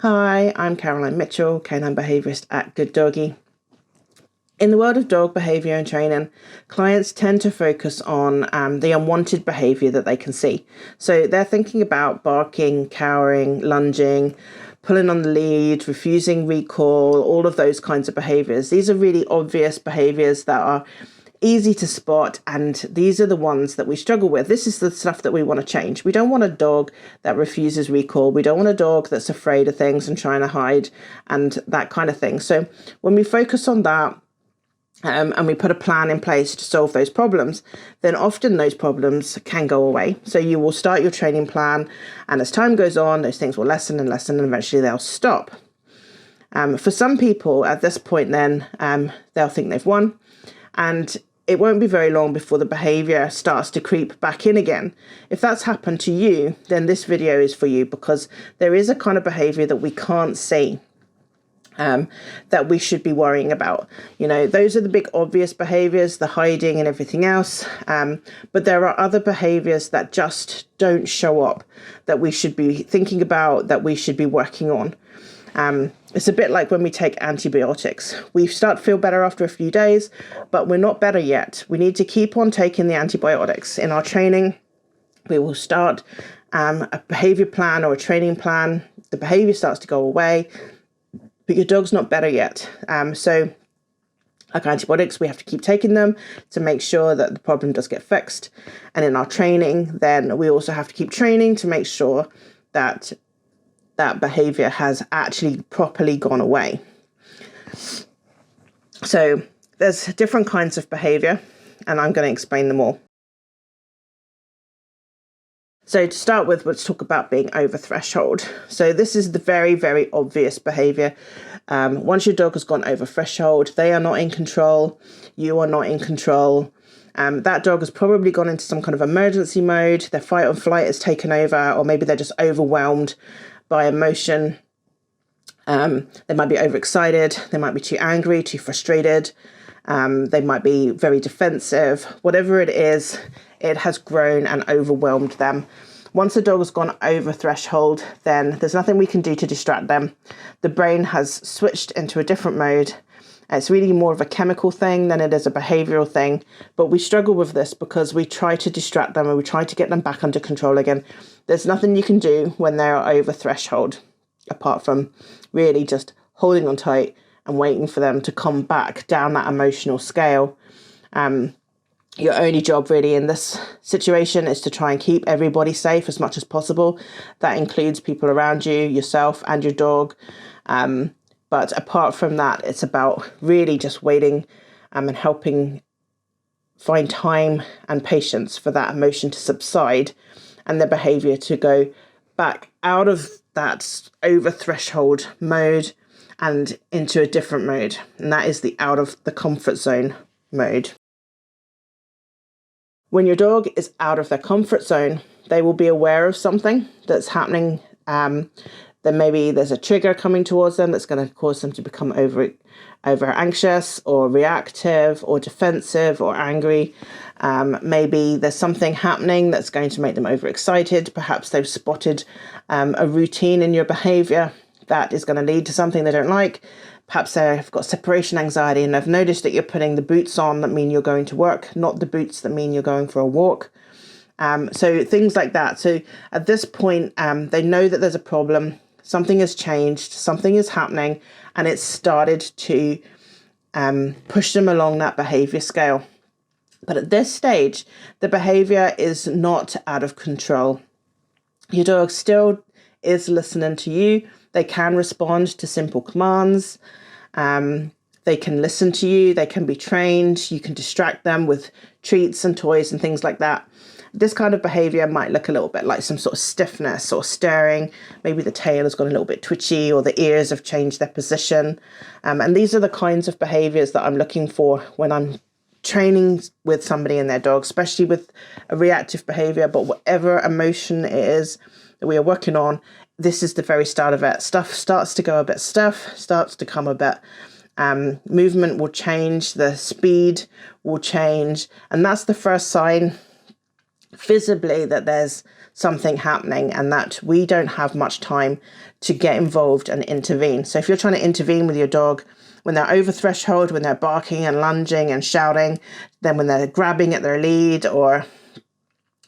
Hi, I'm Caroline Mitchell, Canine Behaviourist at Good Doggy. In the world of dog behaviour and training, clients tend to focus on the unwanted behaviour that they can see. So they're thinking about barking, cowering, lunging, pulling on the lead, refusing recall, all of those kinds of behaviours. These are really obvious behaviours that are easy to spot, and these are the ones that we struggle with. This is the stuff that we want to change. We don't want a dog that refuses recall. We don't want a dog that's afraid of things and trying to hide and that kind of thing. So when we focus on that, and we put a plan in place to solve those problems, then often those problems can go away. So you will start your training plan, and as time goes on, those things will lessen and lessen, and eventually they'll stop. For some people at this point, then they'll think they've won, and it won't be very long before the behaviour starts to creep back in again. If that's happened to you, then this video is for you, because there is a kind of behaviour that we can't see that we should be worrying about. You know, those are the big obvious behaviours, the hiding and everything else. But there are other behaviours that just don't show up, that we should be thinking about, that we should be working on. It's a bit like when we take antibiotics. We start to feel better after a few days, but we're not better yet. We need to keep on taking the antibiotics. In our training, we will start a behaviour plan or a training plan. The behaviour starts to go away, but your dog's not better yet. So like antibiotics, we have to keep taking them to make sure that the problem does get fixed. And in our training, then we also have to keep training to make sure that that behaviour has actually properly gone away. So there's different kinds of behaviour, and I'm going to explain them all. So to start with, let's talk about being over threshold. So this is the very, very obvious behaviour. Once your dog has gone over threshold, they are not in control. You are not in control. That dog has probably gone into some kind of emergency mode. Their fight or flight has taken over, or maybe they're just overwhelmed by emotion. They might be overexcited. They might be too angry, too frustrated. They might be very defensive. Whatever it is, it has grown and overwhelmed them. Once the dog has gone over threshold, then there's nothing we can do to distract them. The brain has switched into a different mode. It's really more of a chemical thing than it is a behavioural thing. But we struggle with this because we try to distract them and we try to get them back under control again. There's nothing you can do when they're over threshold, apart from really just holding on tight and waiting for them to come back down that emotional scale. Your only job really in this situation is to try and keep everybody safe as much as possible. That includes people around you, yourself and your dog. But apart from that, it's about really just waiting and helping find time and patience for that emotion to subside and the behaviour to go back out of that over threshold mode and into a different mode. And that is the out of the comfort zone mode. When your dog is out of their comfort zone, they will be aware of something that's happening. Then maybe there's a trigger coming towards them that's going to cause them to become over anxious or reactive or defensive or angry. Maybe there's something happening that's going to make them overexcited. Perhaps they've spotted a routine in your behaviour that is going to lead to something they don't like. Perhaps they've got separation anxiety and they've noticed that you're putting the boots on that mean you're going to work, not the boots that mean you're going for a walk. So things like that. So at this point, they know that there's a problem. Something has changed, something is happening, and it's started to push them along that behaviour scale. But at this stage, the behaviour is not out of control. Your dog still is listening to you. They can respond to simple commands. They can listen to you. They can be trained. You can distract them with treats and toys and things like that. This kind of behaviour might look a little bit like some sort of stiffness or staring. Maybe the tail has gone a little bit twitchy or the ears have changed their position. And these are the kinds of behaviours that I'm looking for when I'm training with somebody and their dog, especially with a reactive behaviour. But whatever emotion it is that we are working on, this is the very start of it. Stuff starts to go a bit stiff, starts to come a bit. Movement will change, the speed will change. And that's the first sign visibly that there's something happening and that we don't have much time to get involved and intervene. So if you're trying to intervene with your dog when they're over threshold, when they're barking and lunging and shouting, then when they're grabbing at their lead or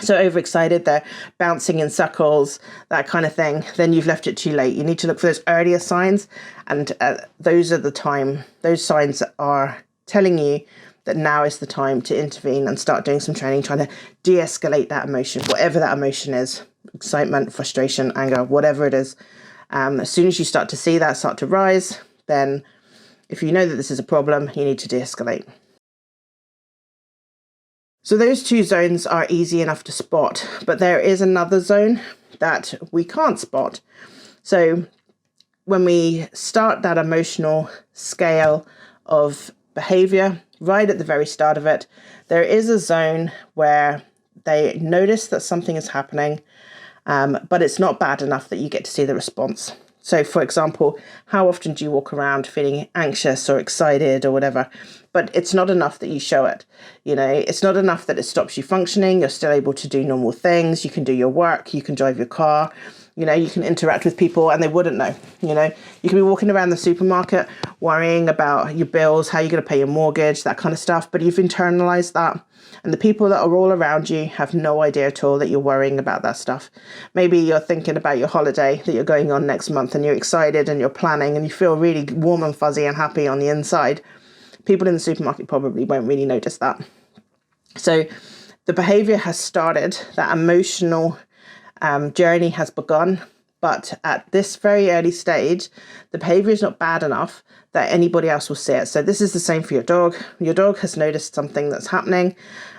so overexcited they're bouncing in suckles, that kind of thing, then you've left it too late. You need to look for those earlier signs, and those signs are telling you that now is the time to intervene and start doing some training, trying to de-escalate that emotion, whatever that emotion is, excitement, frustration, anger, whatever it is. As soon as you start to see that start to rise, then if you know that this is a problem, you need to de-escalate. So those two zones are easy enough to spot, but there is another zone that we can't spot. So when we start that emotional scale of behavior, right at the very start of it, there is a zone where they notice that something is happening, but it's not bad enough that you get to see the response. So, for example, how often do you walk around feeling anxious or excited or whatever? But it's not enough that you show it. It's not enough that it stops you functioning. You're still able to do normal things. You can do your work. You can drive your car. You can interact with people and they wouldn't know. You can be walking around the supermarket worrying about your bills, how you're going to pay your mortgage, that kind of stuff. But you've internalized that. And the people that are all around you have no idea at all that you're worrying about that stuff. Maybe you're thinking about your holiday that you're going on next month and you're excited and you're planning and you feel really warm and fuzzy and happy on the inside. People in the supermarket probably won't really notice that. So the behavior has started, that emotional journey has begun, but at this very early stage, the behavior is not bad enough that anybody else will see it. So this is the same for your dog. Your dog has noticed something that's happening,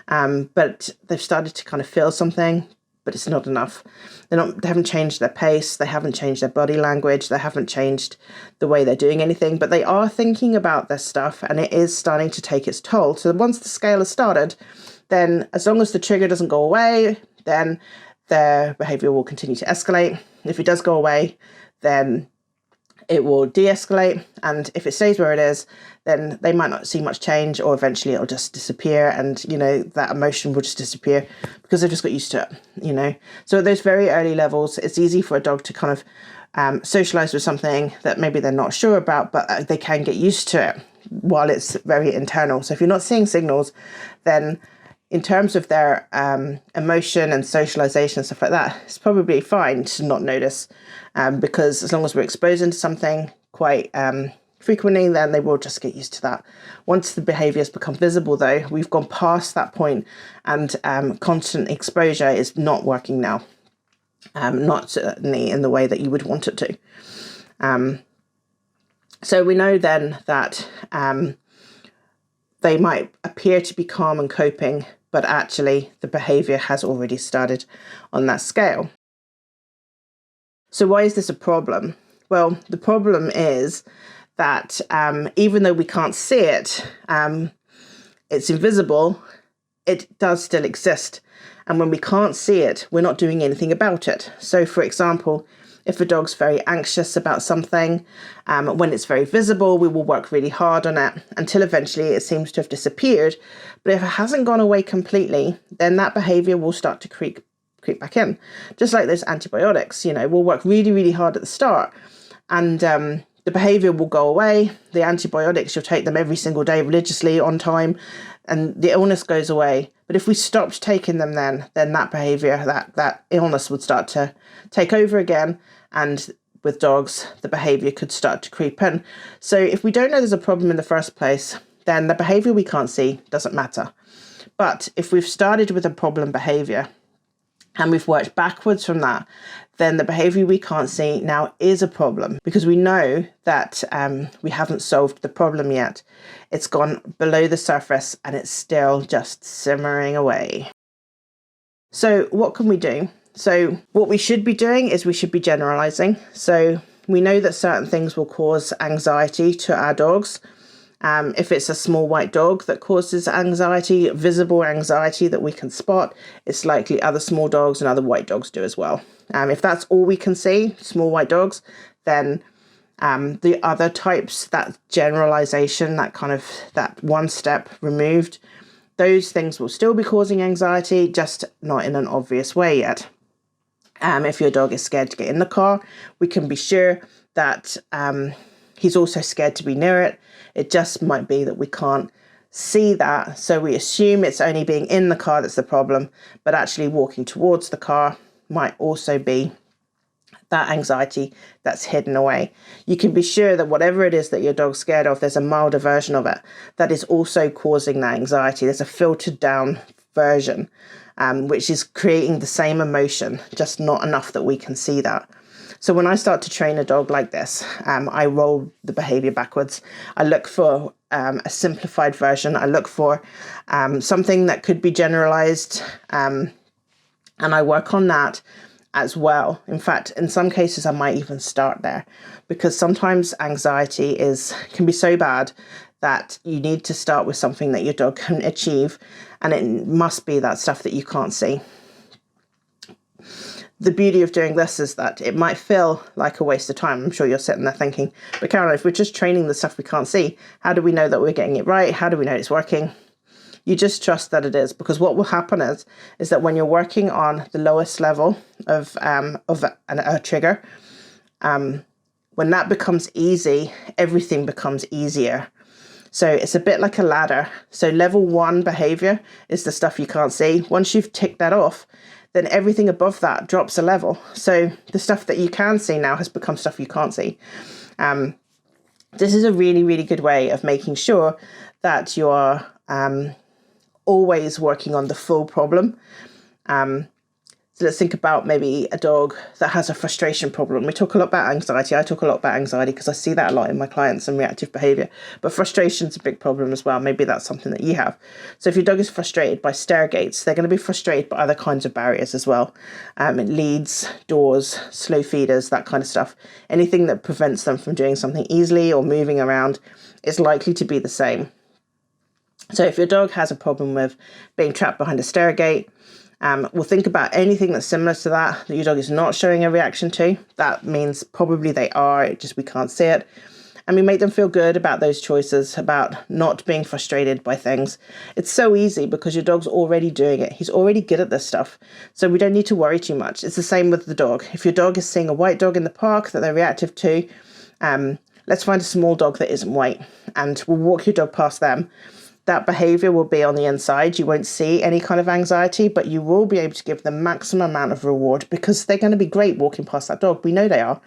but they've started to kind of feel something, but it's not enough. They haven't changed their pace. They haven't changed their body language. They haven't changed the way they're doing anything, but they are thinking about this stuff and it is starting to take its toll. So once the scale has started, then as long as the trigger doesn't go away, then their behavior will continue to escalate. If it does go away, then it will de-escalate. And if it stays where it is, then they might not see much change, or eventually it'll just disappear. And, that emotion will just disappear because they've just got used to it, So at those very early levels, it's easy for a dog to kind of socialize with something that maybe they're not sure about, but they can get used to it while it's very internal. So if you're not seeing signals, then in terms of their emotion and socialization and stuff like that, it's probably fine to not notice, because as long as we're exposed to something quite frequently, then they will just get used to that. Once the behavior has become visible, though, we've gone past that point, and constant exposure is not working now, not certainly in the way that you would want it to. So we know then that they might appear to be calm and coping, but actually the behavior has already started on that scale. So why is this a problem? Well, the problem is that even though we can't see it, it's invisible, it does still exist. And when we can't see it, we're not doing anything about it. So for example, if a dog's very anxious about something, when it's very visible, we will work really hard on it until eventually it seems to have disappeared. But if it hasn't gone away completely, then that behavior will start to creep back in. Just like those antibiotics, we'll work really, really hard at the start, and the behavior will go away. The antibiotics, you'll take them every single day religiously on time, and the illness goes away. But if we stopped taking them then that behavior, that illness would start to take over again. And with dogs, the behavior could start to creep in. So if we don't know there's a problem in the first place, then the behavior we can't see doesn't matter. But if we've started with a problem behavior and we've worked backwards from that, then the behavior we can't see now is a problem, because we know that we haven't solved the problem yet. It's gone below the surface and it's still just simmering away. So what can we do? So what we should be doing is we should be generalizing. So we know that certain things will cause anxiety to our dogs. If it's a small white dog that causes anxiety, visible anxiety that we can spot, it's likely other small dogs and other white dogs do as well. If that's all we can see, small white dogs, then the other types, that generalization, that one step removed, those things will still be causing anxiety, just not in an obvious way yet. If your dog is scared to get in the car, we can be sure that he's also scared to be near it. It just might be that we can't see that, so we assume it's only being in the car that's the problem, but actually walking towards the car might also be that anxiety that's hidden away. You can be sure that whatever it is that your dog's scared of, there's a milder version of it that is also causing that anxiety. There's a filtered down version, which is creating the same emotion, just not enough that we can see that. So when I start to train a dog like this, I roll the behavior backwards. I look for a simplified version. I look for something that could be generalized, and I work on that as well. In fact, in some cases, I might even start there, because sometimes anxiety can be so bad that you need to start with something that your dog can achieve, and it must be that stuff that you can't see. The beauty of doing this is that it might feel like a waste of time. I'm sure you're sitting there thinking, but Caroline, if we're just training the stuff we can't see, how do we know that we're getting it right? How do we know it's working? You just trust that it is, because what will happen is that when you're working on the lowest level of a trigger, when that becomes easy, everything becomes easier. So it's a bit like a ladder. So level 1 behavior is the stuff you can't see. Once you've ticked that off, then everything above that drops a level. So the stuff that you can see now has become stuff you can't see. This is a really, really good way of making sure that you are always working on the full problem. So let's think about maybe a dog that has a frustration problem. We talk a lot about anxiety. I talk a lot about anxiety because I see that a lot in my clients and reactive behavior. But frustration's a big problem as well. Maybe that's something that you have. So if your dog is frustrated by stair gates, they're going to be frustrated by other kinds of barriers as well. Leads, doors, slow feeders, that kind of stuff. Anything that prevents them from doing something easily or moving around is likely to be the same. So if your dog has a problem with being trapped behind a stair gate, we'll think about anything that's similar to that your dog is not showing a reaction to. That means probably they are, it just we can't see it. And we make them feel good about those choices, about not being frustrated by things. It's so easy because your dog's already doing it. He's already good at this stuff. So we don't need to worry too much. It's the same with the dog. If your dog is seeing a white dog in the park that they're reactive to, let's find a small dog that isn't white and we'll walk your dog past them. That behavior will be on the inside. You won't see any kind of anxiety, but you will be able to give the maximum amount of reward because they're going to be great walking past that dog. We know they are.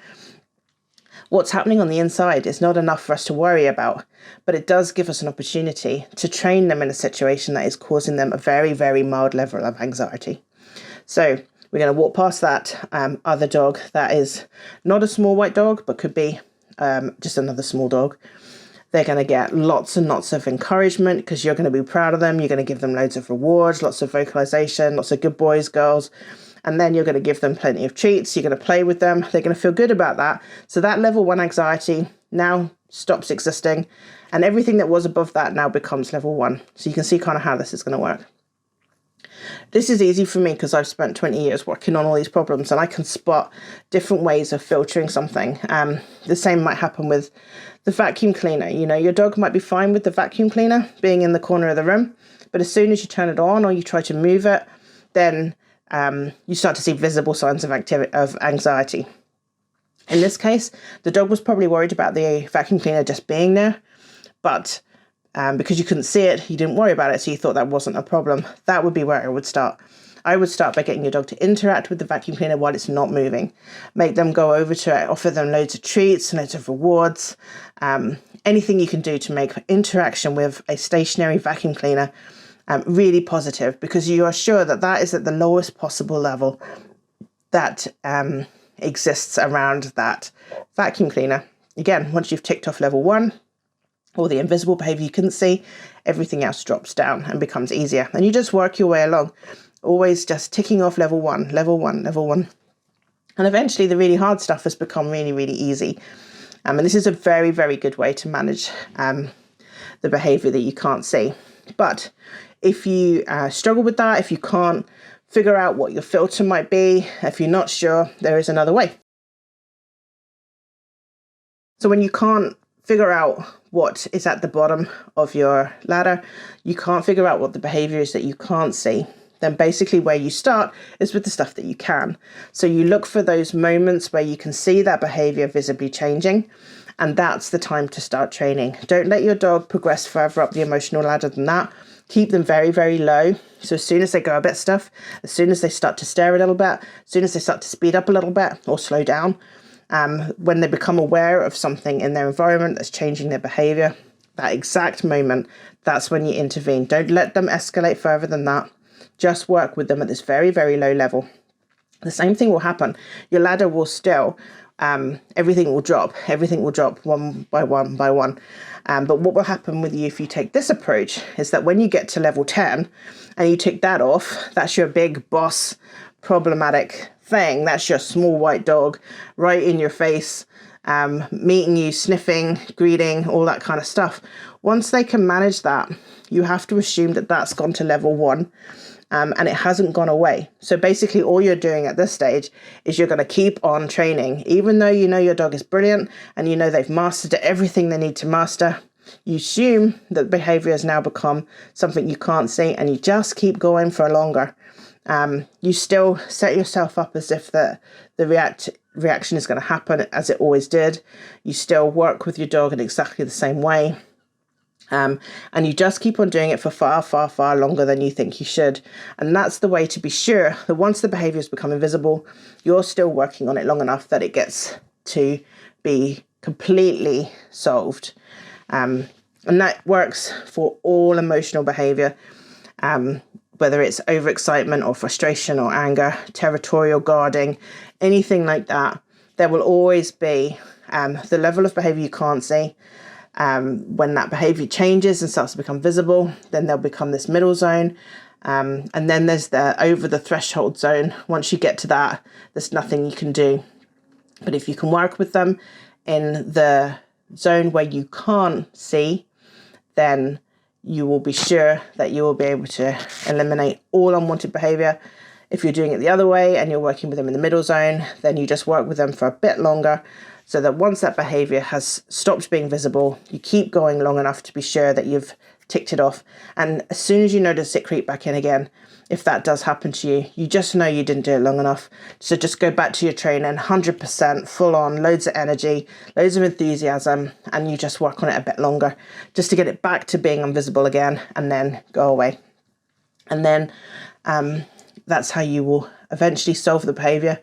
What's happening on the inside is not enough for us to worry about, but it does give us an opportunity to train them in a situation that is causing them a very, very mild level of anxiety. So we're going to walk past that other dog that is not a small white dog, but could be just another small dog. They're going to get lots and lots of encouragement because you're going to be proud of them. You're going to give them loads of rewards, lots of vocalization, lots of good boys, girls. And then you're going to give them plenty of treats. You're going to play with them. They're going to feel good about that. So that level 1 anxiety now stops existing. And everything that was above that now becomes level 1. So you can see kind of how this is going to work. This is easy for me because I've spent 20 years working on all these problems and I can spot different ways of filtering something. The same might happen with the vacuum cleaner. You know, your dog might be fine with the vacuum cleaner being in the corner of the room, but as soon as you turn it on or you try to move it, then you start to see visible signs of anxiety. In this case, the dog was probably worried about the vacuum cleaner just being there, but because you couldn't see it, you didn't worry about it, so you thought that wasn't a problem. That would be where I would start. I would start by getting your dog to interact with the vacuum cleaner while it's not moving. Make them go over to it, offer them loads of treats, loads of rewards, anything you can do to make interaction with a stationary vacuum cleaner really positive, because you are sure that that is at the lowest possible level that exists around that vacuum cleaner. Again, once you've ticked off level 1, or the invisible behavior you couldn't see, everything else drops down and becomes easier. And you just work your way along, always just ticking off level 1, level 1, level 1. And eventually the really hard stuff has become really, really easy. And this is a very, very good way to manage the behavior that you can't see. But if you struggle with that, if you can't figure out what your filter might be, if you're not sure, there is another way. So when you can't figure out what is at the bottom of your ladder, you can't figure out what the behavior is that you can't see, then basically where you start is with the stuff that you can. So you look for those moments where you can see that behaviour visibly changing, and that's the time to start training. Don't let your dog progress further up the emotional ladder than that. Keep them very, very low. So as soon as they go a bit stuff, as soon as they start to stare a little bit, as soon as they start to speed up a little bit or slow down, when they become aware of something in their environment that's changing their behaviour, that exact moment, that's when you intervene. Don't let them escalate further than that. Just work with them at this very, very low level. The same thing will happen. Your ladder will still, everything will drop one by one by one. But what will happen with you if you take this approach is that when you get to level 10 and you tick that off, that's your big boss problematic thing. That's your small white dog right in your face, meeting you, sniffing, greeting, all that kind of stuff. Once they can manage that, you have to assume that that's gone to level 1. And it hasn't gone away. So basically all you're doing at this stage is you're going to keep on training. Even though you know your dog is brilliant and you know they've mastered everything they need to master, you assume that behaviour has now become something you can't see, and you just keep going for longer. You still set yourself up as if the reaction is going to happen as it always did. You still work with your dog in exactly the same way. And you just keep on doing it for far, far, far longer than you think you should. And that's the way to be sure that once the behaviour has become invisible, you're still working on it long enough that it gets to be completely solved. And that works for all emotional behaviour, whether it's overexcitement or frustration or anger, territorial guarding, anything like that. There will always be the level of behaviour you can't see. When that behaviour changes and starts to become visible, then there'll become this middle zone. And then there's the over the threshold zone. Once you get to that, there's nothing you can do. But if you can work with them in the zone where you can't see, then you will be sure that you will be able to eliminate all unwanted behaviour. If you're doing it the other way and you're working with them in the middle zone, then you just work with them for a bit longer, so that once that behaviour has stopped being visible, you keep going long enough to be sure that you've ticked it off. And as soon as you notice it creep back in again, if that does happen to you, you just know you didn't do it long enough. So just go back to your training, 100% full on, loads of energy, loads of enthusiasm, and you just work on it a bit longer just to get it back to being invisible again, and then go away. And then that's how you will eventually solve the behaviour,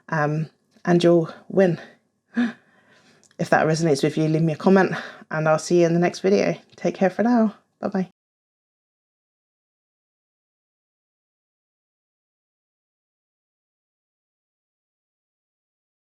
and you'll win. If that resonates with you, leave me a comment, and I'll see you in the next video. Take care for now. Bye-bye.